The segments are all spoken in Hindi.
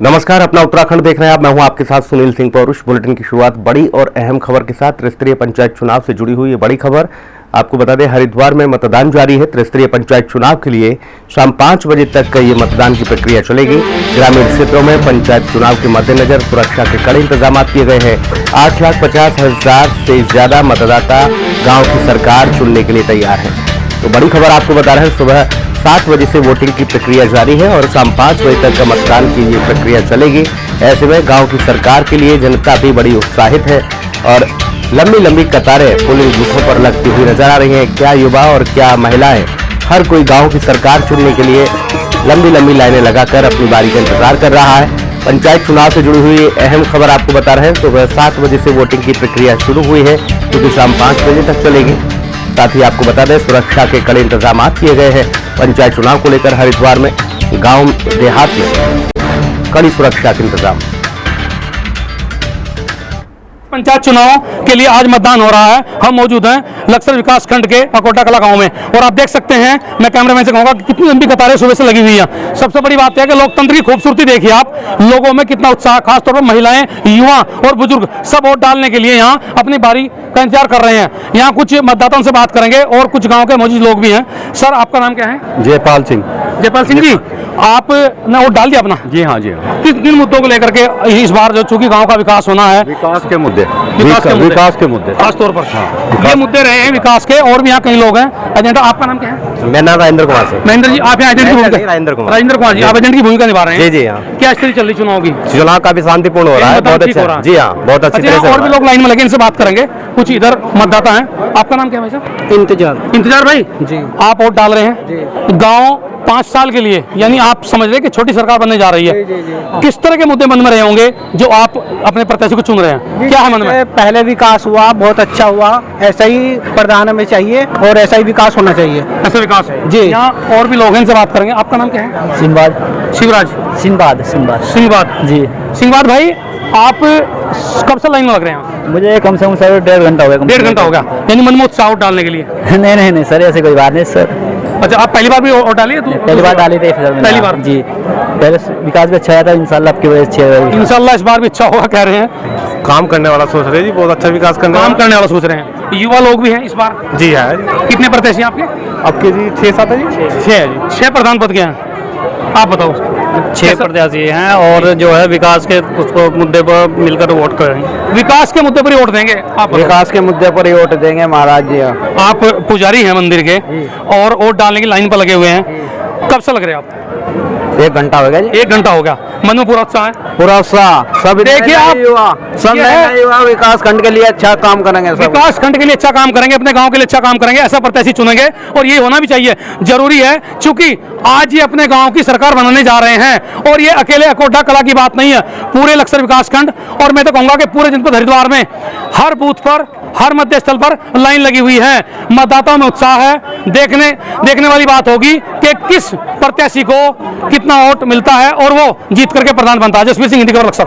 नमस्कार, अपना उत्तराखंड देख रहे हैं आप। मैं हूं आपके साथ सुनील सिंह पौरुष। बुलेटिन की शुरुआत बड़ी और अहम खबर के साथ त्रिस्तरीय पंचायत चुनाव से जुड़ी हुई ये बड़ी खबर आपको बता दें, हरिद्वार में मतदान जारी है। त्रिस्तरीय पंचायत चुनाव के लिए शाम 5 बजे तक ये मतदान की प्रक्रिया चलेगी। ग्रामीण क्षेत्रों में पंचायत चुनाव के मद्देनजर सुरक्षा के कड़े इंतजाम किए गए हैं। 8,50,000 से ज्यादा मतदाता गाँव की सरकार चुनने के लिए तैयार है। तो बड़ी खबर आपको बता रहे हैं, सुबह 7 बजे से वोटिंग की प्रक्रिया जारी है और शाम 5 बजे तक का मतदान की ये प्रक्रिया चलेगी। ऐसे में गांव की सरकार के लिए जनता भी बड़ी उत्साहित है और लंबी लंबी कतारें पोलिंग बूथों पर लगती हुई नजर आ रही हैं। क्या युवा और क्या महिलाएं, हर कोई गांव की सरकार चुनने के लिए लंबी लंबी लाइनें लगाकर अपनी बारी का इंतजार कर रहा है। पंचायत चुनाव से जुड़ी हुई अहम खबर आपको बता रहे हैं। सुबह 7 बजे से वोटिंग की प्रक्रिया शुरू हुई है, जो शाम 5 बजे तक चलेगी। साथ ही आपको बता दें, सुरक्षा के कड़े इंतजाम किए गए हैं। पंचायत चुनाव को लेकर हरिद्वार में गांव देहात में कड़ी सुरक्षा के इंतजाम। पंचायत चुनाव के लिए आज मतदान हो रहा है। हम मौजूद हैं लक्सर विकास खंड के अकोटा कला गांव में और आप देख सकते हैं, मैं कैमरामैन से कहूंगा कि कितनी लंबी कतारें सुबह से लगी हुई हैं। सबसे बड़ी बात है कि लोकतंत्र की खूबसूरती देखिए आप, लोगों में कितना उत्साह, खासतौर पर महिलाएं, युवा और बुजुर्ग सब वोट डालने के लिए यहाँ अपनी बारी का इंतजार कर रहे हैं। यहाँ कुछ मतदाताओं से बात करेंगे और कुछ गाँव के मौजूद लोग भी हैं। सर, आपका नाम क्या है? जयपाल सिंह। जयपाल सिंह जी, आपने वोट डाल दिया अपना? जी हाँ, जी हाँ। किन मुद्दों को लेकर के इस बार जो चूंकि गांव का विकास होना है? विकास के मुद्दे, विकास के मुद्दे खास तौर पर। हाँ, ये मुद्दे रहे हैं विकास के। और भी यहाँ कई लोग हैं। एजेंडा, आपका नाम क्या है? मेरा नाम राजेंद्र कुमार से। महेंद्र जी, आप यहाँ एजेंट की भूमिका? राजेंद्र कुमार जी, आप एजेंट की भूमिका निभा रहे हैं? जी हाँ। क्या स्थिति चल रही चुनाव की? चुनाव काफी शांतिपूर्ण हो रहा है, बहुत अच्छा। जी हाँ, बहुत अच्छी तरह से। और भी लोग लाइन में लगे, इनसे बात करेंगे। कुछ इधर मतदाता हैं। आपका नाम क्या है भाई साहब? इंतजार भाई जी। आप वोट डाल रहे हैं गाँव 5 साल के लिए, यानी आप समझ रहे हैं कि छोटी सरकार बनने जा रही है। किस तरह के मुद्दे मन में रहे होंगे जो आप अपने प्रत्याशी को चुन रहे हैं? क्या है मन में? पहले विकास हुआ, बहुत अच्छा हुआ, ऐसा ही प्रधान में चाहिए और ऐसा ही विकास होना चाहिए। ऐसा विकास है जी। यहाँ और भी लोग हैं, इनसे बात करेंगे। आपका नाम क्या है? शिवराज सिंहबाद जी। सिंहबाद भाई, आप कब से लाइन में लग रहे हैं? मुझे कम से कम सर 1.5 घंटा हो गया। 1.5 घंटा हो गया, यानी मन में उत्साह डालने के लिए? नहीं सर, ऐसी कोई बात नहीं सर। अच्छा, आप पहली बार भी वोट डाली है? पहली बार डाली थी। पहली बार जी। पहले विकास भी अच्छा था, इंशाल्लाह आपकी वजह से इंशाल्लाह इस बार भी अच्छा होगा कह रहे हैं। काम करने वाला सोच रहे हैं जी, बहुत अच्छा विकास करने वाला सोच रहे हैं। युवा लोग भी हैं इस बार? जी है। कितने प्रत्याशी आपके? आपके जी 6-7 है जी। 6 है जी। 6 प्रधान पद के हैं। आप बताओ। 6 प्रत्याशी हैं और जो है विकास के उसको मुद्दे पर मिलकर वोट करेंगे। विकास के मुद्दे पर ही वोट देंगे आप? विकास के मुद्दे पर ही वोट देंगे महाराज जी। आप पुजारी हैं मंदिर के और वोट डालने की लाइन पर लगे हुए हैं। कब से लग रहे हैं आप? 1 घंटा हो गया जी। 1 घंटा हो गया। मन में पूरा उत्साह है? पूरा उत्साह। सब देखिए आप, सब युवा विकास खंड के लिए अच्छा काम करेंगे। विकास खंड के लिए अच्छा काम करेंगे, अपने गांव के लिए अच्छा काम करेंगे, ऐसा प्रत्याशी चुनेंगे और ये होना भी चाहिए, जरूरी है। क्योंकि आज ये अपने गांव की सरकार बनाने जा रहे हैं और ये अकेले अकोटा कला की बात नहीं है, पूरे लक्सर विकास खंड और मैं तो कहूंगा कि पूरे जनपद हरिद्वार में हर बूथ पर, हर मध्य स्थल पर लाइन लगी हुई है। मतदाताओं में उत्साह है। देखने वाली बात होगी कि किस प्रत्याशी को कितना वोट मिलता है और वो जीत करके प्रधान बनता है। जसवीर सिंह, इंडिया लक्सर।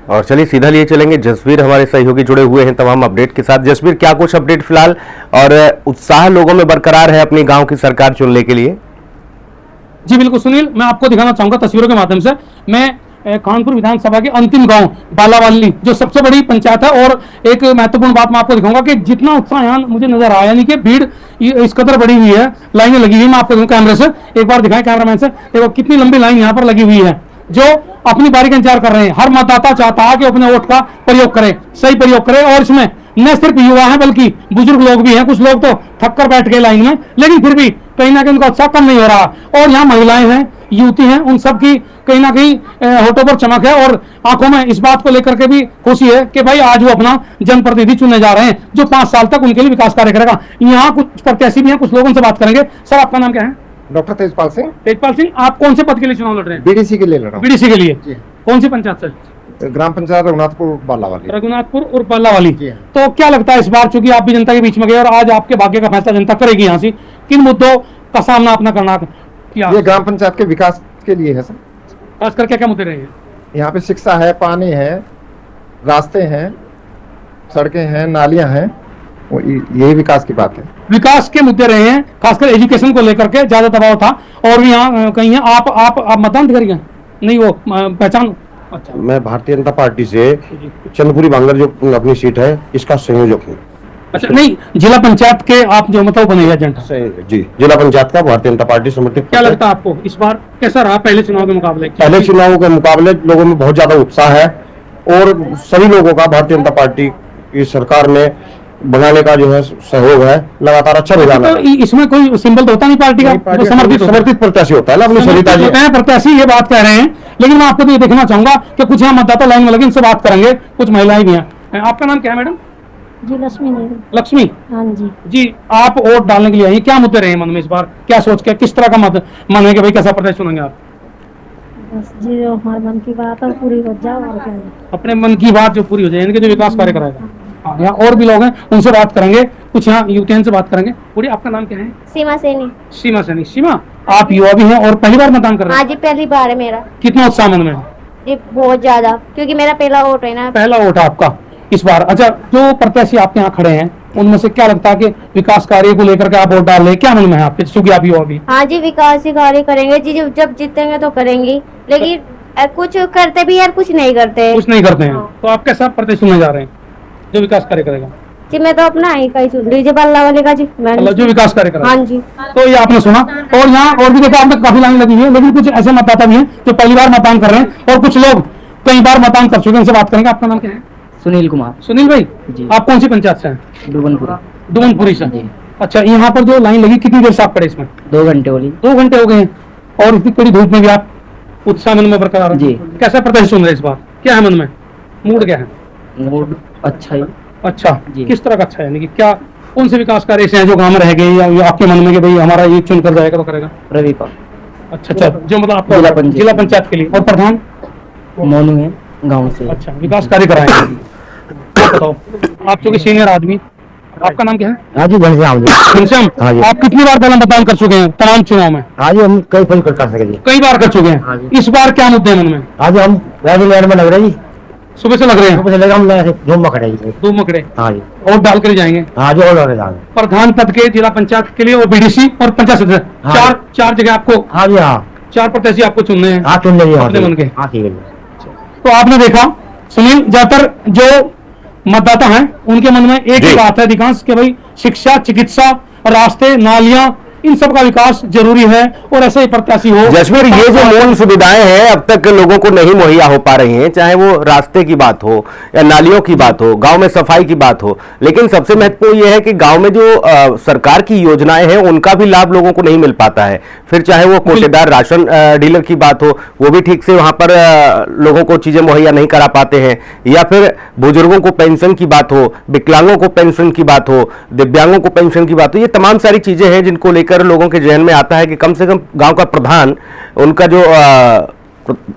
और चलिए सीधा लिए चलेंगे, जसवीर हमारे सहयोगी जुड़े हुए हैं तमाम अपडेट के साथ। जसवीर, क्या कुछ अपडेट फिलहाल और उत्साह लोगों में बरकरार है अपनी गांव की सरकार चुनने के लिए? जी बिल्कुल सुनील, मैं आपको दिखाना चाहूंगा तस्वीरों के माध्यम से। मैं कानपुर विधानसभा के अंतिम गांव बालावाली, जो सबसे बड़ी पंचायत है, और एक महत्वपूर्ण बात मैं आपको दिखाऊंगा कि जितना उत्साह यहाँ मुझे नजर आया, यानी कि भीड़ इस कदर बढ़ी हुई है, लाइनें लगी हुई है। मैं आपको कैमरे से एक बार दिखाएं, कैमरामैन से देखो कितनी लंबी लाइन यहाँ पर लगी हुई है, जो अपनी बारी का इंतजार कर रहे हैं। हर मतदाता चाहता है कि अपने वोट का प्रयोग करे, सही प्रयोग करे। और इसमें न सिर्फ युवा है बल्कि बुजुर्ग लोग भी हैं। कुछ लोग तो थक कर बैठ गए लाइन में, लेकिन फिर भी कहीं ना कहीं उनका उत्साह कम नहीं हो रहा। और यहाँ महिलाएं हैं, युवती हैं, उन सब की कहीं ना कहीं होठों पर चमक है और आंखों में इस बात को लेकर के भी खुशी है कि भाई आज वो अपना जनप्रतिनिधि चुनने जा रहे हैं, जो 5 साल तक उनके लिए विकास कार्य करेगा। यहाँ कुछ प्रत्याशी भी हैं, कुछ लोगों से बात करेंगे। सर, आपका नाम क्या है? डॉक्टर तेजपाल सिंह। तेजपाल सिंह, आप कौन से पद के लिए चुनाव लड़ रहे हैं? बीडीसी के लिए लड़ रहा हूं। बीडीसी के लिए? कौन सी पंचायत से? ग्राम पंचायत रघुनाथपुर बालावाली। रघुनाथपुर और बालावाली। तो क्या लगता है इस बार, चूंकि आप भी जनता के बीच में गए और आज आपके भाग्य का फैसला जनता करेगी, यहाँ से किन मुद्दों का सामना अपना करना किया? ये ग्राम पंचायत के विकास के लिए है सर। खासकर क्या क्या मुद्दे रहे हैं? यहाँ पे शिक्षा है, पानी है, रास्ते हैं, सड़कें हैं, नालियां हैं, यही विकास की बात है। विकास के मुद्दे रहे हैं, खासकर एजुकेशन को लेकर के ज्यादा दबाव था। और भी यहाँ कहीं है, आप मतदान अधिकारी हैं? नहीं, वो पहचान। अच्छा, मैं भारतीय जनता पार्टी से चंद्रपुरी बांगर जो अपनी सीट है इसका संयोजक हूँ। अच्छा, नहीं, जिला पंचायत के आप जो मतलब बने एजेंट हैं? जी, जिला पंचायत का भारतीय जनता पार्टी समर्थित। क्या लगता है आपको इस बार कैसा रहा पहले चुनाव के मुकाबले? पहले चुनावों के मुकाबले लोगों में बहुत ज्यादा उत्साह है और सभी लोगों का भारतीय जनता पार्टी की सरकार में बनाने का जो है सहयोग है, लगातार अच्छा रुझान है। तो इसमें कोई सिंबल तो होता नहीं पार्टी का? तो समर्थित प्रत्याशी होता है ना, अपनी सरिता जी प्रत्याशी, ये बात कह रहे हैं। लेकिन मैं आपको तो ये देखना चाहूंगा कि कुछ यहाँ मतदाता लाइन में लगे, इनसे बात करेंगे। कुछ महिलाएं भी हैं। आपका नाम क्या है मैडम? जी लक्ष्मी नहीं। लक्ष्मी, हाँ जी। जी, आप वोट डालने के लिए आई, क्या मुद्दे रहे मन में इस बार? क्या सोच के, किस तरह का मन है कि भाई कैसा प्रत्याशी चुनेंगे आप? बस जी जो हमारे मन की बात है पूरी हो जाए और क्या है। अपने मन की बात जो पूरी हो जाए, इनके जो विकास कार्य कराएगा। हाँ, यहाँ और भी लोग हैं, उनसे बात करेंगे। कुछ यहाँ युवतियों से बात करेंगे। पूरी, आपका नाम क्या है? सीमा सैनी। सीमा सैनी। सीमा, आप युवा भी हैं और पहली बार मतदान कर रहे हैं? हाँ जी, पहली बार है मेरा। कितना उत्साह मन में है? जी बहुत ज्यादा, क्योंकि मेरा पहला वोट है ना। पहला वोट है आपका इस बार। अच्छा, जो प्रत्याशी आपके यहाँ खड़े हैं उनमें से क्या लगता है कि विकास कार्य को लेकर के आप वोट डाल रहे हैं? क्या मन में है आपके, चूंकि आप युवा भी? हाँ जी, विकास ही कार्य करेंगे जी, जब जीतेंगे तो करेंगे। लेकिन कुछ करते भी यार, कुछ नहीं करते। कुछ नहीं करते हैं। हाँ। तो आप कैसा प्रत्याशी चुनने जा रहे हैं जो विकास कार्य करेगा? जी मैं तो अपना ही का ही चुन रही, बाला वाले का जी। मतलब जो विकास कार्य करेगा। हाँ जी। तो ये आपने सुना। और यहाँ और भी देखा, आपने काफी लाइन लगी हुई है, लेकिन कुछ ऐसे मतदाता भी हैं जो पहली बार मतदान कर रहे हैं और कुछ लोग कई बार मतदान कर चुके हैं। उनसे बात करेंगे। आपका नाम क्या है? सुनील कुमार। सुनील भाई जी। आप कौन सी पंचायत से हैं? डुबनपुरा। डुमनपुरी से। अच्छा, यहाँ पर जो लाइन लगी कितनी देर से आप खड़े इसमें? 2 घंटे हो गई। 2 घंटे हो गए हैं और इतनी कड़ी धूप में भी आप उत्साह मन में बरकरार है। जी। कैसा प्रत्याशी चुन रहे हैं इस बार? क्या है मन में, मूड क्या है? मूड अच्छा ही। अच्छा, जी। किस तरह का अच्छा है? यानी कि क्या, कौन से विकास कार्य ऐसे हैं जो गांव में रह गए या आपके मन में कि भाई हमारा ये चुन कर जाएगा तो करेगा? रवि पाल। अच्छा, जो मतलब आपको जिला पंचायत के लिए। और प्रधान मोनू है गांव से। अच्छा, विकास कार्य कराएंगे। आप बताओ, आप चूंकि सीनियर आदमी, आपका नाम क्या है? हाँ जी, घनश्याम जी। घनश्याम, हाँ जी। आप कितनी बार पहले मतदान कर चुके हैं तमाम चुनाव में? हाँ जी, हम कई फल कर सके जी। कई बार कर चुके हाँ हैं। जी। इस बार क्या मुद्दे हैं मन में? हाँ जी, हम लैंड में लग रहे जी। सुबह से लग रहे हैं? सुबह से लगे हम धूम में खड़े जी। 2 मकड़े हाँ जी। और डाल कर जाएंगे। हाँ जी, और लग रहे हैं। प्रधान पद के जिला पंचायत के लिए और बीडीसी और पंचायत सदस्य, हाँ। चार जगह आपको, हाँ जी। हाँ 4 प्रत्याशी आपको चुनने हैं। हाँ, चुन लीजिए। अपने मन के। हाँ ठीक है जी। तो आपने देखा सुनील, ज्यादातर जो मतदाता हैं उनके मन में एक ही जी। बात है अधिकांश कि भाई शिक्षा, चिकित्सा, रास्ते, नालियां, इन सब का विकास जरूरी है और ऐसे ही प्रत्याशी हो। जसवीर, ये जो मूल सुविधाएं हैं अब तक लोगों को नहीं मुहैया हो पा रही हैं, चाहे वो रास्ते की बात हो या नालियों की बात हो, गांव में सफाई की बात हो, लेकिन सबसे महत्वपूर्ण ये है कि गांव में जो सरकार की योजनाएं हैं उनका भी लाभ लोगों को नहीं मिल पाता है। फिर चाहे वो कोटेदार राशन डीलर की बात हो, वो भी ठीक से वहां पर लोगों को चीजें मुहैया नहीं करा पाते हैं, या फिर बुजुर्गों को पेंशन की बात हो, विकलांगों को पेंशन की बात हो, दिव्यांगों को पेंशन की बात हो, ये तमाम सारी चीजें हैं जिनको लेकर लोगों के जहन में आता है कि कम से कम गांव का प्रधान, उनका जो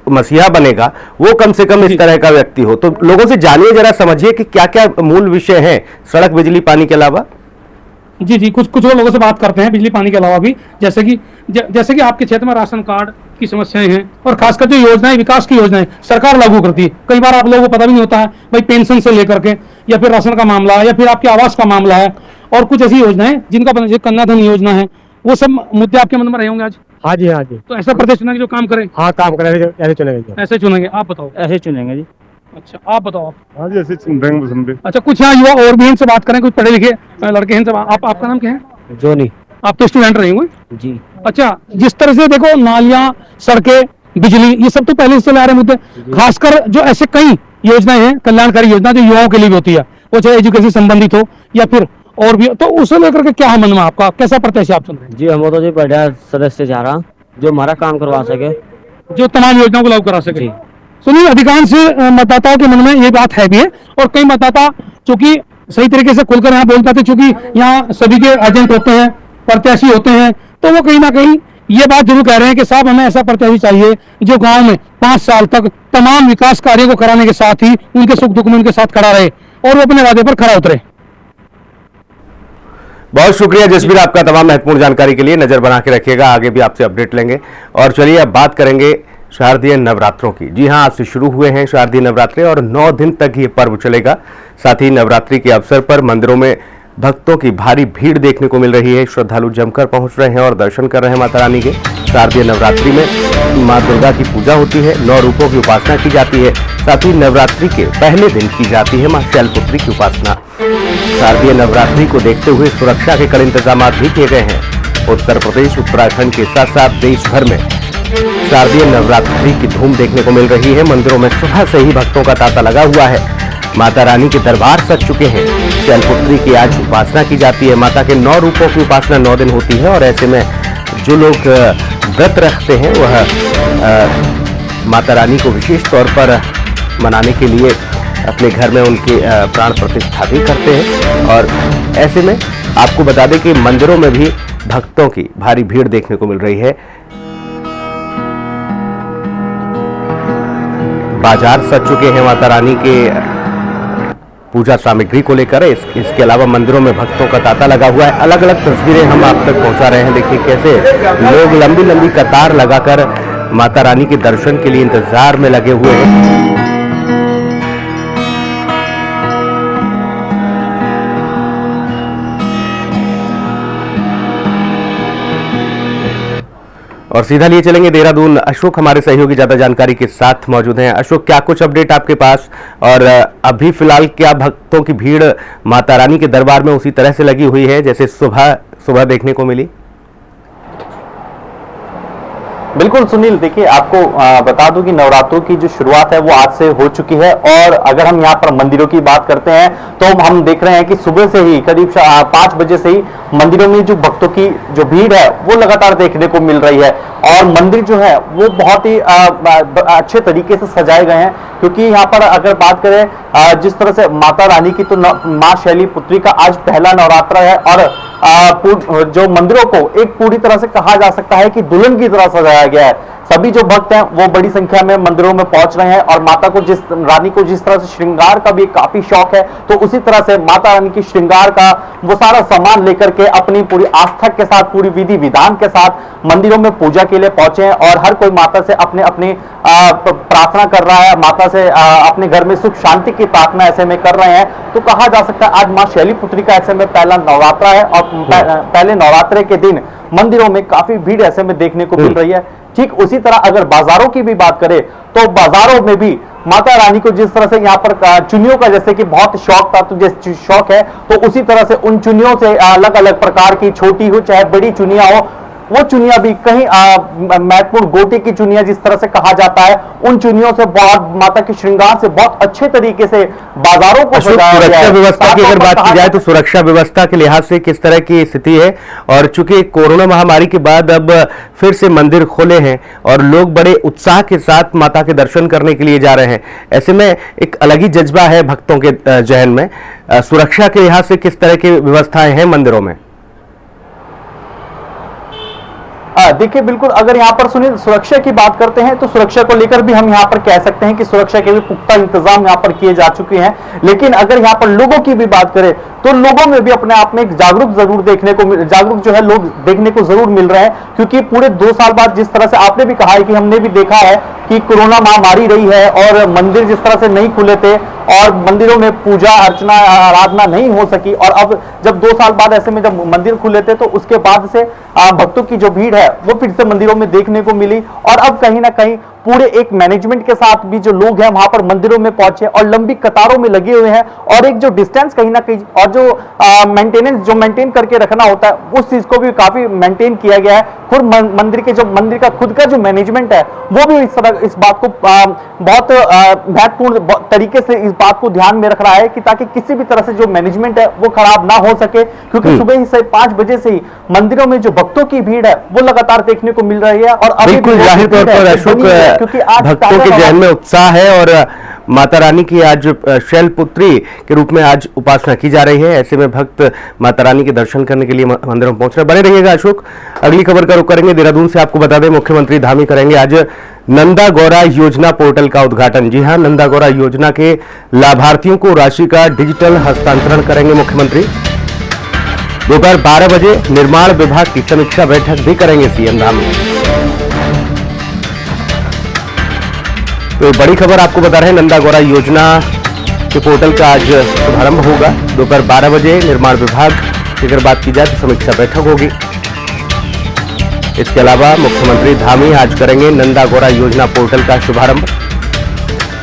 मसीहा बनेगा, वो कम से कम इस तरह का व्यक्ति हो। तो लोगों से जानिए, जरा समझिए कि क्या क्या मूल विषय हैं सड़क, बिजली, पानी के अलावा। जी जी, कुछ और लोगों से बात करते हैं बिजली पानी के अलावा भी। जैसे कि आपके क्षेत्र में राशन कार्ड की समस्याएं हैं और खासकर जो योजनाएं, विकास की योजनाएं सरकार लागू करती है, कई बार आप लोगों को पता भी नहीं होता है भाई, पेंशन से लेकर के या फिर राशन का मामला या फिर आपके आवास का मामला है और कुछ ऐसी योजनाएं जिनका कन्याधन योजना है, वो सब मुद्दे आपके मन में रहे होंगे आज। हाँ जी। हाँ जी। तो ऐसा प्रदेश चुनेंगे जो काम करे? हाँ, काम करेंगे, ऐसे चलेंगे। ऐसे चुनेंगे। आप बताओ। ऐसे चुनेंगे जी। अच्छा, आप बताओ। आप? हाँ जी, ऐसे चुन रहे। अच्छा, कुछ यहाँ युवा और भी इनसे बात करें, कुछ पढ़े लिखे लड़के हैं इनसे। आपका नाम क्या है? जोनी। आप तो स्टूडेंट रहे होंगे जी। अच्छा, जिस तरह से देखो नालियां, सड़कें, बिजली, ये सब तो पहले से चले आ रहे मुद्दे, खासकर जो ऐसे कई योजनाएं हैं, कल्याणकारी योजना जो युवाओं के लिए भी होती है, वो चाहे एजुकेशन संबंधित हो या फिर और भी, तो उसे लेकर के क्या है मन में आपका, कैसा प्रत्याशी आप चुन रहे हैं? जी, हम तो जी बढ़िया सदस्य चाह रहा जो हमारा काम करवा सके, जो तमाम योजनाओं को लागू करा सके। जी। सुनिए, अधिकांश मतदाताओं के मन में ये बात है भी है और कई मतदाता चूंकि सही तरीके से खुलकर यहाँ बोल पाते, चूंकि यहाँ सभी के एजेंट होते हैं, प्रत्याशी होते हैं, तो वो कहीं ना कहीं ये बात जरूर कह रहे हैं कि साहब हमें ऐसा प्रत्याशी चाहिए जो गांव में 5 साल तक तमाम विकास कार्यों को कराने के साथ ही उनके सुख दुख में उनके साथ खड़ा रहे और वो अपने वादे पर खड़ा उतरे। बहुत शुक्रिया जसवीर, आपका तमाम महत्वपूर्ण जानकारी के लिए। नजर बना के रखिएगा, आगे भी आपसे अपडेट लेंगे। और चलिए अब बात करेंगे शारदीय नवरात्रों की। जी हां, आज से शुरू हुए हैं शारदीय नवरात्रे और 9 दिन तक ये पर्व चलेगा। साथ ही नवरात्रि के अवसर पर मंदिरों में भक्तों की भारी भीड़ देखने को मिल रही है। श्रद्धालु जमकर पहुंच रहे हैं और दर्शन कर रहे हैं माता रानी के। शारदीय नवरात्रि में मां दुर्गा की पूजा होती है, 9 रूपों की उपासना की जाती है। साथ ही नवरात्रि के पहले दिन की जाती है मां शैलपुत्री की उपासना। शारदीय नवरात्रि को देखते हुए सुरक्षा के कड़े इंतजाम भी किए गए हैं। उत्तर प्रदेश, उत्तराखंड के साथ साथ देश भर में शारदीय नवरात्रि की धूम देखने को मिल रही है। मंदिरों में सुबह से ही भक्तों का तांता लगा हुआ है। माता रानी के दरबार सज चुके हैं। शैलपुत्री की आज उपासना की जाती है। माता के 9 रूपों की उपासना 9 दिन होती है और ऐसे में जो लोग व्रत रखते हैं वह माता रानी को विशेष तौर पर मनाने के लिए अपने घर में उनके प्राण प्रतिष्ठा भी करते हैं। और ऐसे में आपको बता दें कि मंदिरों में भी भक्तों की भारी भीड़ देखने को मिल रही है। बाजार सज चुके हैं माता रानी के पूजा सामग्री को लेकर। इसके अलावा मंदिरों में भक्तों का तांता लगा हुआ है। अलग अलग तस्वीरें हम आप तक पहुंचा रहे हैं। देखिए कैसे लोग लंबी लंबी कतार लगाकर माता रानी के दर्शन के लिए इंतजार में लगे हुए हैं। और सीधा लिए चलेंगे देहरादून। अशोक हमारे सहयोगी ज्यादा जानकारी के साथ मौजूद हैं। अशोक, क्या कुछ अपडेट आपके पास, और अभी फिलहाल क्या भक्तों की भीड़ माता रानी के दरबार में उसी तरह से लगी हुई है जैसे सुबह देखने को मिली? बिल्कुल सुनील, देखिए आपको बता दूं कि नवरात्रों की जो शुरुआत है वो आज से हो चुकी है। और अगर हम यहाँ पर मंदिरों की बात करते हैं तो हम देख रहे हैं कि सुबह से ही करीब 5 बजे से ही मंदिरों में जो भक्तों की जो भीड़ है वो लगातार देखने को मिल रही है। और मंदिर जो है वो बहुत ही अच्छे तरीके से सजाए गए हैं, क्योंकि यहाँ पर अगर बात करें जिस तरह से माता रानी की, तो मां शैलपुत्री का आज पहला नवरात्र है। और जो मंदिरों को एक पूरी तरह से कहा जा सकता है कि दुल्हन की तरह सजाया गया है। सभी जो भक्त हैं वो बड़ी संख्या में मंदिरों में पहुंच रहे हैं और माता को रानी को जिस तरह से श्रृंगार का भी काफी शौक है, तो उसी तरह से माता रानी की श्रृंगार का वो सारा सामान लेकर के अपनी पूरी आस्था के साथ, पूरी विधि विधान के साथ मंदिरों में पूजा के लिए पहुंचे हैं। और हर कोई माता से अपने अपने प्रार्थना कर रहा है, माता से अपने घर में सुख शांति की प्रार्थना ऐसे में कर रहे हैं। तो कहा जा सकता है आज मां शैलपुत्री का ऐसे में पहला नवरात्र है और पहले नवरात्रे के दिन मंदिरों में काफी भीड़ ऐसे में देखने को मिल रही है। ठीक उसी तरह अगर बाजारों की भी बात करें तो बाजारों में भी माता रानी को जिस तरह से यहाँ पर चुनियों का जैसे कि बहुत शौक था, तो जैसे शौक है, तो उसी तरह से उन चुनियों से अलग अलग प्रकार की, छोटी हो चाहे बड़ी चुनिया हो, वो चुनिया भी कहीं महत्वपूर्ण गोटे की चुनिया जिस तरह से कहा जाता है, उन चुनियों से बहुत माता के श्रृंगार से बहुत अच्छे तरीके से बाजारों को सजाया गया है। सुरक्षा व्यवस्था की अगर बात की जाए तो सुरक्षा व्यवस्था के लिहाज से किस तरह की स्थिति है? और चूंकि कोरोना महामारी के बाद अब फिर से मंदिर खोले हैं और लोग बड़े उत्साह के साथ माता के दर्शन करने के लिए जा रहे हैं, ऐसे में एक अलग ही जज्बा है भक्तों के जहन में। सुरक्षा के लिहाज से किस तरह की व्यवस्थाएं हैं मंदिरों में? देखिए बिल्कुल, अगर यहाँ पर सुनील सुरक्षा की बात करते हैं तो सुरक्षा को लेकर भी हम यहाँ पर कह सकते हैं कि सुरक्षा के भी पुख्ता इंतजाम यहाँ पर किए जा चुके हैं। लेकिन अगर यहाँ पर लोगों की भी बात करें तो लोगों में भी अपने आप में एक जागरूक जो है लोग देखने को जरूर मिल रहे हैं, क्योंकि पूरे 2 साल बाद जिस तरह से आपने भी कहा है कि हमने भी देखा है कि कोरोना महामारी रही है और मंदिर जिस तरह से नहीं खुले थे और मंदिरों में पूजा अर्चना आराधना नहीं हो सकी, और अब जब 2 साल बाद ऐसे में जब मंदिर खुले थे तो उसके बाद से भक्तों की जो भीड़ है वो फिर से मंदिरों में देखने को मिली। और अब कहीं ना कहीं पूरे एक मैनेजमेंट के साथ भी जो लोग हैं वहां पर मंदिरों में पहुंचे और लंबी कतारों में लगे हुए हैं, और एक जो डिस्टेंस कहीं ना कहीं और जो मेंटेनेंस जो मेंटेन करके रखना होता है उस चीज को भी काफी मेंटेन किया गया है। खुद मंदिर का खुद का जो मैनेजमेंट है वो भी इस बात को बहुत महत्वपूर्ण तरीके से इस बात को ध्यान में रख रहा है कि ताकि किसी भी तरह से जो मैनेजमेंट है वो खराब ना हो सके, क्योंकि सुबह ही से 5 बजे से ही मंदिरों में जो भक्तों की भीड़ है वो लगातार देखने को मिल रही है। और अभी बिल्कुल जाहिर तौर पर अशोक, भक्तों के जहन में उत्साह है और माता रानी की आज शैलपुत्री के रूप में आज उपासना की जा रही है। ऐसे में भक्त माता रानी के दर्शन करने के लिए मंदिरों में पहुंच रहे। बने रहिएगा अशोक, अगली खबर का रुख करेंगे देहरादून से। आपको बता दें मुख्यमंत्री धामी करेंगे आज नंदा गौरा योजना पोर्टल का उद्घाटन। जी हां, नंदा गौरा योजना के लाभार्थियों को राशि का डिजिटल हस्तांतरण करेंगे मुख्यमंत्री। दोपहर 12 बजे निर्माण विभाग की समीक्षा बैठक भी करेंगे सीएम धामी। तो बड़ी खबर आपको बता रहे हैं, नंदा गौरा योजना के पोर्टल का आज शुभारंभ होगा। दोपहर 12 बजे निर्माण विभाग की अगर बात की जाए तो समीक्षा बैठक होगी। इसके अलावा मुख्यमंत्री धामी आज करेंगे नंदा गौरा योजना पोर्टल का शुभारंभ,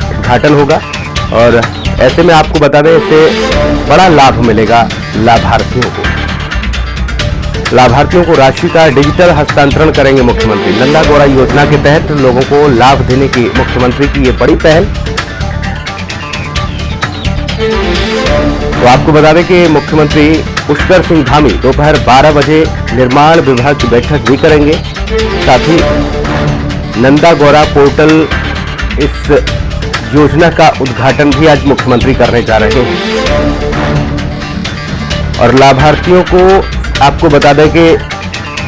उद्घाटन होगा। और ऐसे में आपको बता दें, इससे बड़ा लाभ मिलेगा लाभार्थियों को। लाभार्थियों को राशि का डिजिटल हस्तांतरण करेंगे मुख्यमंत्री। नंदा गौरा योजना के तहत लोगों को लाभ देने की मुख्यमंत्री की ये बड़ी पहल। तो आपको बता दें कि मुख्यमंत्री पुष्कर सिंह धामी दोपहर 12 बजे निर्माण विभाग की बैठक भी करेंगे। साथ ही नंदा गौरा पोर्टल इस योजना का उद्घाटन भी आज मुख्यमंत्री करने जा रहे हैं। और लाभार्थियों को आपको बता दें कि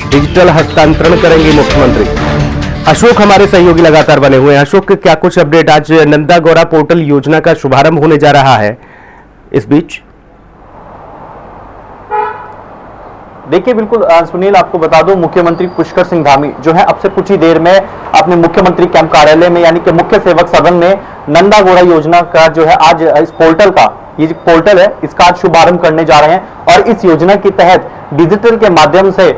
डिजिटल हस्तांतरण करेंगे मुख्यमंत्री। अशोक हमारे सहयोगी लगातार बने हुए हैं। अशोक, क्या कुछ अपडेट? आज नंदा गौरा पोर्टल योजना का शुभारंभ होने जा रहा है, इस बीच देखिए बिल्कुल सुनील, आपको बता दूं मुख्यमंत्री पुष्कर सिंह धामी जो है अब से कुछ ही देर में अपने मुख्यमंत्री कैंप कार्यालय में यानी कि मुख्य सेवक सदन में नंदा गौरा योजना का जो है आज इस पोर्टल का, ये जो पोर्टल है इसका आज शुभारंभ करने जा रहे हैं। और इस योजना के तहत डिजिटल के माध्यम से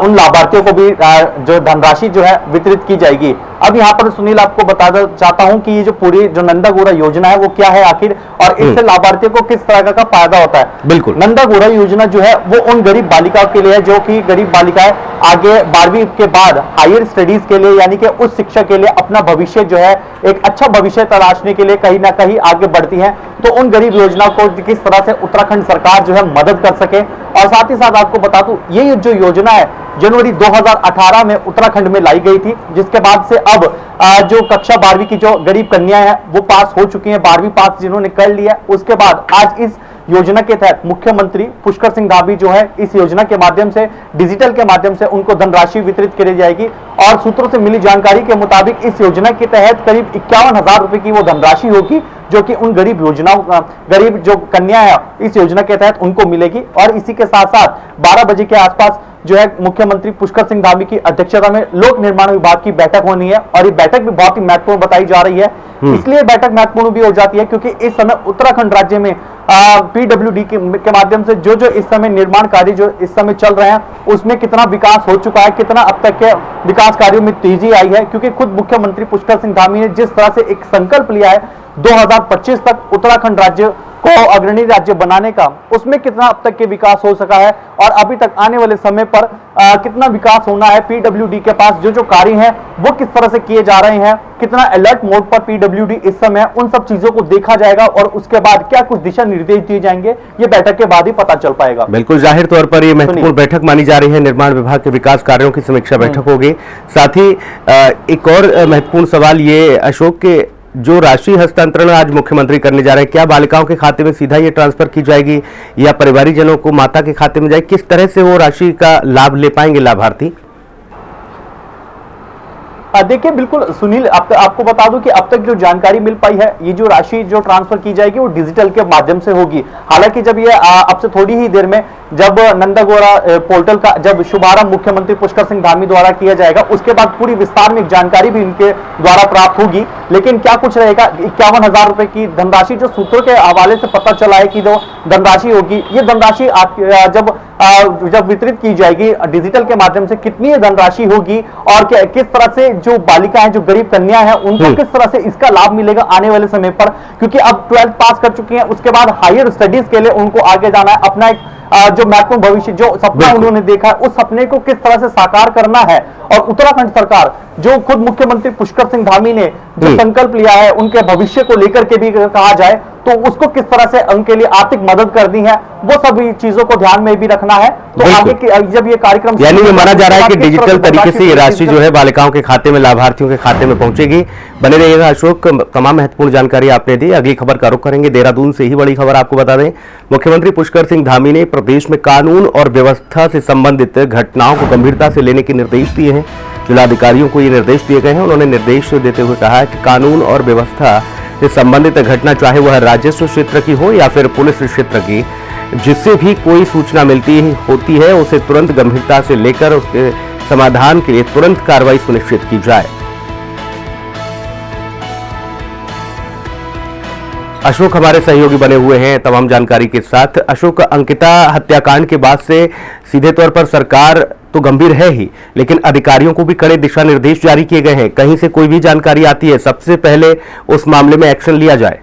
उन लाभार्थियों को भी जो धनराशि जो है वितरित की जाएगी। अब यहाँ पर सुनील आपको बताना चाहता हूं कि ये जो पूरी जो नंदा गौरा योजना है वो क्या है आखिर, और इससे लाभार्थियों को किस तरह का फायदा होता है। बिल्कुल, नंदा गौरा योजना जो है वो उन गरीब बालिकाओं के लिए है जो कि गरीब बालिकाएं आगे 12वीं के बाद हायर स्टडीज के लिए यानी कि उच्च शिक्षा के लिए अपना भविष्य जो है एक अच्छा भविष्य तलाशने के लिए कहीं ना कहीं आगे बढ़ती हैं। तो उन गरीब योजनाओं को किस तरह से उत्तराखंड सरकार जो है मदद कर सके। और साथ ही साथ आपको बता दूं ये जो योजना है जनवरी 2018 में उत्तराखंड में लाई गई थी, जिसके बाद से अब जो कक्षा 12वीं की जो गरीब कन्याएं हैं वो पास हो चुकी हैं, 12वीं पास जिन्होंने कर लिया। उसके बाद आज इस योजना के तहत मुख्यमंत्री पुष्कर सिंह धामी जो है इस योजना के माध्यम से डिजिटल के माध्यम से उनको धनराशि वितरित करी जाएगी। और सूत्रों से मिली जानकारी के मुताबिक इस योजना के तहत करीब 51,000 रुपए की वो धनराशि होगी जो कि उन गरीब जो कन्या है इस योजना के तहत उनको मिलेगी। और इसी के साथ साथ 12 बजे के आसपास जो है मुख्यमंत्री पुष्कर सिंह धामी की अध्यक्षता में लोक निर्माण विभाग की बैठक होनी है। और ये बैठक भी बहुत ही महत्वपूर्ण बताई जा रही है। इसलिए बैठक महत्वपूर्ण भी हो जाती है क्योंकि इस समय उत्तराखंड राज्य में पीडब्ल्यूडी के माध्यम से जो इस समय निर्माण कार्य जो इस समय चल रहे हैं उसमें कितना विकास हो चुका है, कितना अब तक के विकास कार्यों में तेजी आई है। क्योंकि खुद मुख्यमंत्री पुष्कर सिंह धामी ने जिस तरह से एक संकल्प लिया है 2025 तक उत्तराखंड राज्य को अग्रणी राज्य बनाने का, उसमें कितना अब तक के विकास हो सका है और अभी तक आने वाले समय पर कितना विकास होना है। पीडब्ल्यूडी के पास जो कार्य हैं वो किस तरह से किए जा रहे हैं, कितना अलर्ट मोड पर पीडब्ल्यूडी इस समय, उन सब चीजों को देखा जाएगा। और उसके बाद क्या कुछ दिशा निर्देश दिए जाएंगे ये बैठक के बाद ही पता चल पाएगा। बिल्कुल, जाहिर तौर पर ये महत्वपूर्ण बैठक मानी जा रही है। निर्माण विभाग के विकास कार्यों की समीक्षा बैठक होगी। साथ ही एक और महत्वपूर्ण सवाल ये अशोक के जो राशि हस्तांतरण आज मुख्यमंत्री करने जा रहे हैं, क्या बालिकाओं के खाते में सीधा ये ट्रांसफर की जाएगी या परिवारीजनों को माता के खाते में जाएगी? किस तरह से वो राशि का लाभ ले पाएंगे लाभार्थी? देखिए बिल्कुल सुनील, आपको बता दूं कि अब तक जो जानकारी मिल पाई है ये जो राशि जो ट्रांसफर की जाएगी वो डिजिटल के माध्यम से होगी। हालांकि जब ये अब से थोड़ी ही देर में जब नंदा गौरा पोर्टल का जब शुभारंभ मुख्यमंत्री पुष्कर सिंह धामी द्वारा किया जाएगा उसके बाद पूरी विस्तार में एक जानकारी भी इनके द्वारा प्राप्त होगी। लेकिन क्या कुछ रहेगा, 51,000 रुपए की धनराशि जो सूत्रों के हवाले से पता चला है कि जो धनराशि होगी ये धनराशि जब वितरित की जाएगी डिजिटल के माध्यम से कितनी धनराशि होगी और किस तरह से जो बालिका है, जो गरीब कन्या है, उनको किस तरह से इसका लाभ मिलेगा आने वाले समय पर। क्योंकि अब 12th पास कर चुकी हैं, उसके बाद हायर स्टडीज के लिए उनको आगे जाना है, अपना एक जो महत्वपूर्ण भविष्य जो सपना उन्होंने देखा है उस सपने को किस तरह से साकार करना है। और उत्तराखंड सरकार जो खुद मुख्यमंत्री पुष्कर सिंह धामी ने जो संकल्प लिया है उनके भविष्य को लेकर के भी कहा जाए तो उसको किस तरह से उनके लिए आर्थिक मदद करनी है वो सभी चीजों को ध्यान में भी रखना है। तो आगे जब ये कार्यक्रम यानी ये माना जा रहा है कि डिजिटल तरीके से ये राशि जो है बालिकाओं के खाते में, लाभार्थियों के खाते में पहुंचेगी। बने रहिएगा अशोक, तमाम महत्वपूर्ण जानकारी आपने दी। अगली खबर का रुख करेंगे देहरादून से। ही बड़ी खबर आपको बता दें, मुख्यमंत्री पुष्कर सिंह धामी ने प्रदेश में कानून और व्यवस्था से संबंधित घटनाओं को गंभीरता से लेने के निर्देश दिए हैं। जिलाधिकारियों को ये निर्देश दिए गए हैं। उन्होंने निर्देश देते हुए कहा है कि कानून और व्यवस्था से संबंधित घटना, चाहे वह राजस्व क्षेत्र की हो या फिर पुलिस क्षेत्र की, जिससे भी कोई सूचना होती है उसे तुरंत गंभीरता से लेकर उसके समाधान के लिए तुरंत कार्रवाई सुनिश्चित की जाए। अशोक हमारे सहयोगी बने हुए हैं तमाम जानकारी के साथ। अशोक, अंकिता हत्याकांड के बाद से सीधे तौर पर सरकार तो गंभीर है ही, लेकिन अधिकारियों को भी कड़े दिशा निर्देश जारी किए गए हैं। कहीं से कोई भी जानकारी आती है, सबसे पहले उस मामले में एक्शन लिया जाए।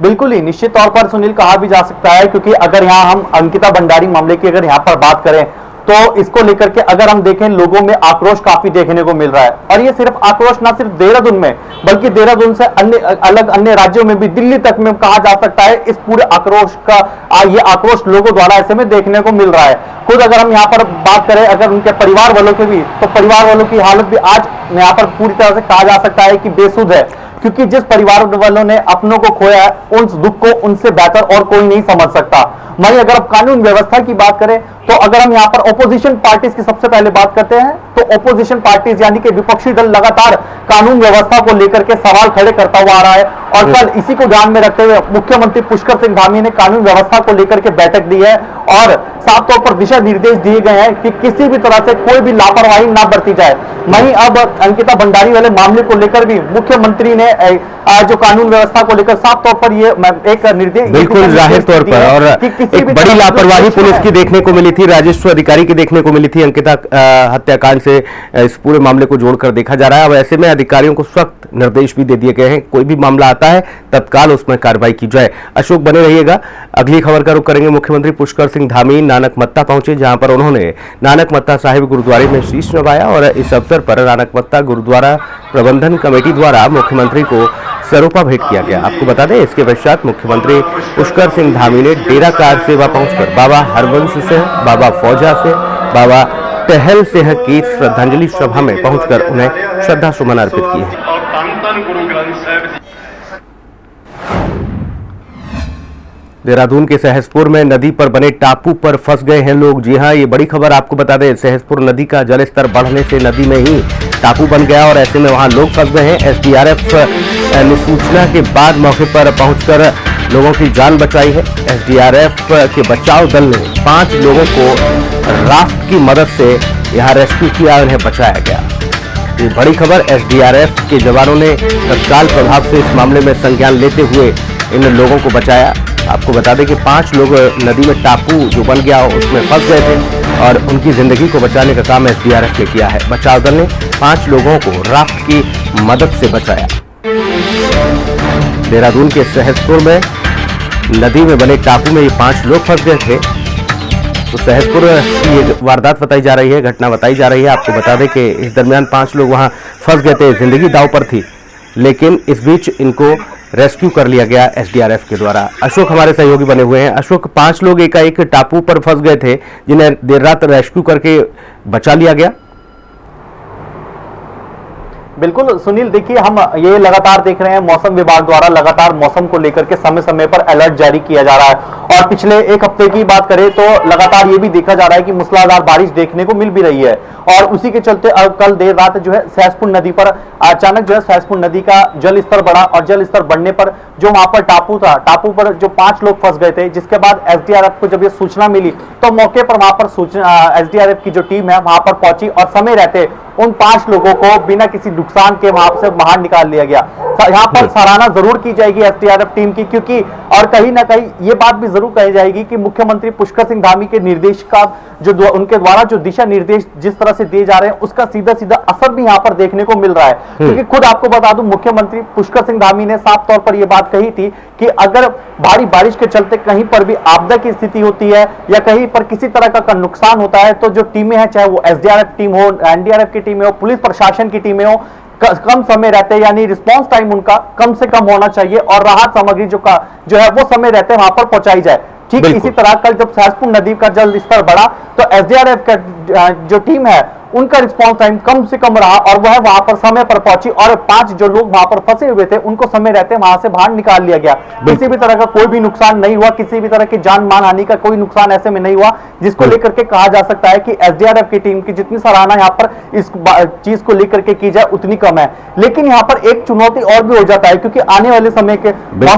बिल्कुल ही निश्चित तौर पर सुनील कहा भी जा सकता है, क्योंकि अगर यहाँ हम अंकिता भंडारी मामले की अगर यहाँ पर बात करें तो इसको लेकर के अगर हम देखें लोगों में आक्रोश काफी देखने को मिल रहा है। और ये सिर्फ आक्रोश ना सिर्फ देहरादून में, बल्कि देहरादून से अन्य राज्यों में भी, दिल्ली तक में कहा जा सकता है इस पूरे आक्रोश का ये आक्रोश लोगों द्वारा ऐसे में देखने को मिल रहा है। खुद अगर हम यहाँ पर बात करें अगर उनके परिवार वालों की भी, तो परिवार वालों की हालत भी आज यहाँ पर पूरी तरह से कहा जा सकता है कि बेसुध है, क्योंकि जिस परिवार वालों ने अपनों को खोया है उस दुख को उनसे बेहतर और कोई नहीं समझ सकता। वहीं अगर अब कानून व्यवस्था की बात करें तो अगर हम यहां पर ओपोजिशन पार्टीज की सबसे पहले बात करते हैं तो ओपोजिशन पार्टीज यानी कि विपक्षी दल लगातार कानून व्यवस्था को लेकर के सवाल खड़े करता हुआ आ रहा है। और कल इसी को ध्यान में रखते हुए मुख्यमंत्री पुष्कर सिंह धामी ने कानून व्यवस्था को लेकर के बैठक दी है और साफ तौर पर दिशा निर्देश दिए गए हैं कि किसी भी तरह से कोई भी लापरवाही ना बरती जाए। वहीं अब अंकिता भंडारी वाले मामले को लेकर भी मुख्यमंत्री ने जो कानून व्यवस्था को लेकर साफ तौर पर ये एक निर्देश, बिल्कुल जाहिर तौर पर, और एक बड़ी लापरवाही पुलिस की देखने को मिली थी, राजस्व अधिकारी की देखने को मिली थी। अंकिता हत्याकांड से इस पूरे मामले को जोड़कर देखा जा रहा है। अब ऐसे में अधिकारियों को सख्त निर्देश भी दे दिए गए हैं, कोई भी मामला आता है तत्काल उसमें कार्रवाई की जाए। अशोक बने रहिएगा, अगली खबर का रुख करेंगे। मुख्यमंत्री पुष्कर सिंह धामी नानक मत्ता पहुंचे, जहां पर उन्होंने नानक मत्ता साहिब गुरुद्वारे में शीश नवाया और इस अवसर पर नानक मत्ता गुरुद्वारा प्रबंधन कमेटी द्वारा मुख्यमंत्री को सरोपा भेंट किया गया। आपको बता दें, इसके पश्चात मुख्यमंत्री पुष्कर सिंह धामी ने डेरा कार सेवा पहुंचकर बाबा हरवंश सिंह, बाबा फौजा सिंह, बाबा टहल सिंह की श्रद्धांजलि सभा में पहुंचकर उन्हें श्रद्धा सुमन अर्पित किए। देहरादून के सहसपुर में नदी पर बने टापू पर फंस गए हैं लोग। जी हां, ये बड़ी खबर आपको बता दें, सहसपुर नदी का जलस्तर बढ़ने से नदी में ही टापू बन गया और ऐसे में वहां लोग फंस गए हैं। एसडीआरएफ ने सूचना के बाद मौके पर पहुंचकर लोगों की जान बचाई है। एसडीआरएफ के बचाव दल ने 5 लोगों को राफ्ट की मदद से यहां रेस्क्यू किया, उन्हें बचाया गया। ये बड़ी खबर, एसडीआरएफ के जवानों ने तत्काल प्रभाव से इस मामले में संज्ञान लेते हुए इन लोगों को बचाया। आपको बता दें कि 5 लोग नदी में टापू जो बन गया उसमें फंस गए थे और उनकी जिंदगी को बचाने का काम एसडीआरएफ ने किया है। बचाव दल ने 5 लोगों को राफ्ट की मदद से बचाया। देहरादून के सहसपुर में नदी में बने टापू में ये 5 लोग फंस गए थे। तो सहसपुर की ये वारदात बताई जा रही है, घटना बताई जा रही है। आपको बता दें कि इस दरमियान 5 लोग वहां फंस गए थे, जिंदगी दांव पर थी, लेकिन इस बीच इनको रेस्क्यू कर लिया गया एसडीआरएफ के द्वारा। अशोक हमारे सहयोगी बने हुए हैं। अशोक, 5 लोग एकाएक टापू पर फंस गए थे, जिन्हें देर रात रेस्क्यू करके बचा लिया गया। बिल्कुल सुनील, देखिए हम ये लगातार देख रहे हैं मौसम विभाग द्वारा लगातार मौसम को लेकर के समय समय पर अलर्ट जारी किया जा रहा है और पिछले 1 हफ्ते की बात करें तो लगातार ये भी देखा जा रहा है कि मूसलाधार बारिश देखने को मिल भी रही है। और उसी के चलते अब कल देर रात जो है सहसपुर नदी पर अचानक जो है सहसपुर नदी का जल स्तर बढ़ा और जल स्तर बढ़ने पर जो वहां पर टापू था, टापू पर जो 5 लोग फंस गए थे, जिसके बाद एसडीआरएफ को जब ये सूचना मिली तो मौके पर वहां पर एसडीआरएफ की जो टीम है वहां पर पहुंची और समय रहते उन 5 लोगों को बिना किसी नुकसान के वहां से बाहर निकाल लिया गया। यहाँ पर सराहना जरूर की जाएगी एसडीआरएफ टीम की, क्योंकि और कहीं ना कहीं ये बात भी जरूर कही जाएगी कि मुख्यमंत्री पुष्कर सिंह धामी के निर्देश का जो उनके द्वारा जो दिशा निर्देश जिस तरह से दिए जा रहे हैं उसका सीधा सीधा असर भी यहाँ पर देखने को मिल रहा है। क्योंकि खुद आपको बता दूं, मुख्यमंत्री पुष्कर सिंह धामी ने साफ तौर पर यह बात कही थी कि अगर भारी बारिश के चलते कहीं पर भी आपदा की स्थिति होती है या कहीं पर किसी तरह का नुकसान होता है तो जो टीमें हैं, चाहे वो एसडीआरएफ टीम हो, एनडीआरएफ की टीमें हो, पुलिस प्रशासन की टीमें हो, कम समय रहते यानी रिस्पांस टाइम उनका कम से कम होना चाहिए और राहत सामग्री जो है वो समय रहते वहां पर पहुंचाई जाए। ठीक इसी तरह कल जब सहसपुर नदी का जल स्तर बढ़ा तो एसडीआरएफ का जो टीम है उनका रिस्पांस टाइम कम से कम रहा और वह वहां पर समय पर पहुंची और 5 जो लोग वहां पर फंसे हुए थे उनको समय रहते वहां से बाहर निकाल लिया गया। किसी भी तरह का कोई भी नुकसान नहीं हुआ, किसी भी तरह की जान मान हानि का कोई नुकसान ऐसे में नहीं हुआ, जिसको लेकर के कहा जा सकता है कि एसडीआरएफ की टीम की जितनी सराहना यहाँ पर इस चीज को लेकर के की जाए उतनी कम है। लेकिन यहाँ पर एक चुनौती और भी हो जाता है, क्योंकि आने वाले समय के लोगों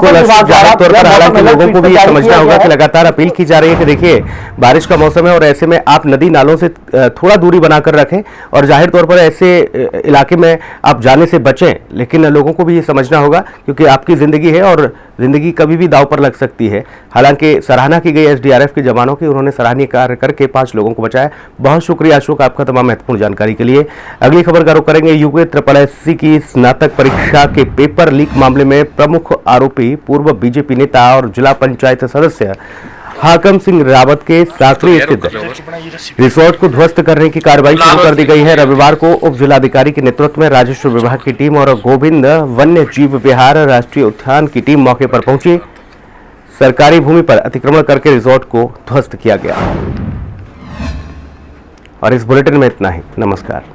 को भी समझना होगा कि लगातार अपील की जा रही है कि देखिए बारिश का मौसम है और ऐसे में आप नदी नालों से थोड़ा दूरी बनाकर रखें और जाहिर तौर पर ऐसे इलाके में आप जाने से बचें। लेकिन लोगों को भी ये समझना होगा क्योंकि आपकी ज़िंदगी है और ज़िंदगी कभी भी दांव पर लग सकती है। हालांकि सराहना की गई एसडीआरएफ के जवानों की, उन्होंने सराहनीय कार्य करके 5 लोगों को बचाया। बहुत शुक्रिया अशोक आपका तमाम महत्वपूर्ण जानकारी के लिए। अगली खबर का रुख करेंगे। यूके SSSC की स्नातक परीक्षा के पेपर लीक मामले में प्रमुख आरोपी पूर्व बीजेपी नेता और जिला पंचायत सदस्य हाकम सिंह रावत के साकरी स्थित रिसोर्ट को ध्वस्त करने की कार्रवाई शुरू कर दी गई है। रविवार को उप जिलाधिकारी के नेतृत्व में राजस्व विभाग की टीम और गोविंद वन्य जीव विहार राष्ट्रीय उद्यान की टीम मौके पर पहुंची। सरकारी भूमि पर अतिक्रमण करके रिसोर्ट को ध्वस्त किया गया। और इस बुलेटिन में इतना ही। नमस्कार।